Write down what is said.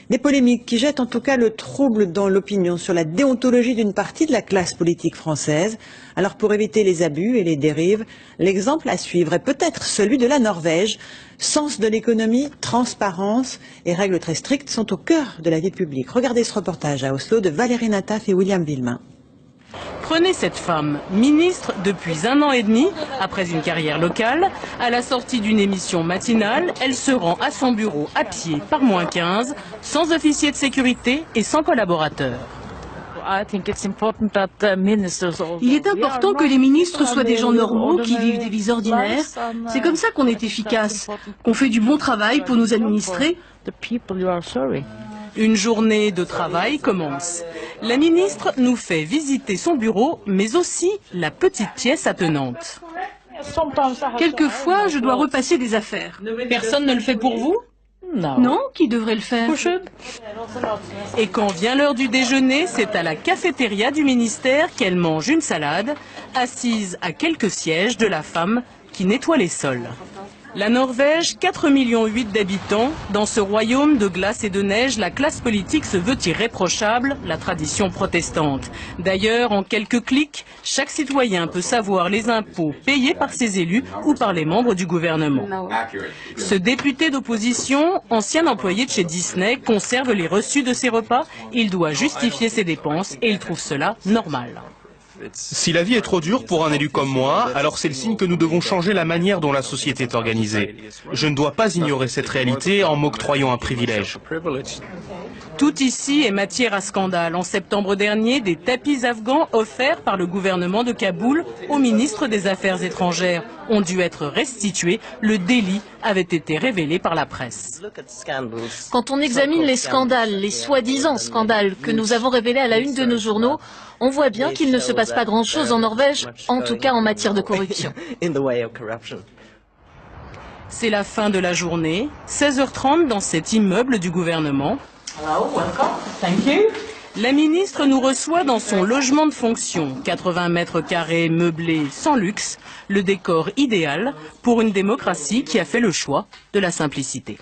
Des polémiques qui jettent en tout cas le trouble dans l'opinion sur la déontologie d'une partie de la classe politique française. Alors pour éviter les abus et les dérives, l'exemple à suivre est peut-être celui de la Norvège. Sens de l'économie, transparence et règles très strictes sont au cœur de la vie publique. Regardez ce reportage à Oslo de Valérie Nataf et William Villemain. Prenez cette femme, ministre depuis 1 an et demi, après une carrière locale. À la sortie d'une émission matinale, elle se rend à son bureau à pied par -15, sans officier de sécurité et sans collaborateur. Il est important que les ministres soient des gens normaux, qui vivent des vies ordinaires. C'est comme ça qu'on est efficace, qu'on fait du bon travail pour nous administrer. Une journée de travail commence. La ministre nous fait visiter son bureau, mais aussi la petite pièce attenante. Quelquefois, je dois repasser des affaires. Personne ne le fait pour vous ? Non, qui devrait le faire? Et quand vient l'heure du déjeuner, c'est à la cafétéria du ministère qu'elle mange une salade, assise à quelques sièges de la femme qui nettoie les sols. La Norvège, 4,8 millions d'habitants. Dans ce royaume de glace et de neige, la classe politique se veut irréprochable, la tradition protestante. D'ailleurs, en quelques clics, chaque citoyen peut savoir les impôts payés par ses élus ou par les membres du gouvernement. Ce député d'opposition, ancien employé de chez Disney, conserve les reçus de ses repas. Il doit justifier ses dépenses et il trouve cela normal. Si la vie est trop dure pour un élu comme moi, alors c'est le signe que nous devons changer la manière dont la société est organisée. Je ne dois pas ignorer cette réalité en m'octroyant un privilège. Tout ici est matière à scandale. En septembre dernier, des tapis afghans offerts par le gouvernement de Kaboul au ministre des Affaires étrangères ont dû être restitués. Le délit avait été révélé par la presse. Quand on examine les scandales, les soi-disant scandales que nous avons révélés à la une de nos journaux, on voit bien qu'il ne se passe pas grand-chose en Norvège, en tout cas en matière de corruption. C'est la fin de la journée, 16h30 dans cet immeuble du gouvernement. La ministre nous reçoit dans son logement de fonction, 80 mètres carrés meublé sans luxe, le décor idéal pour une démocratie qui a fait le choix de la simplicité.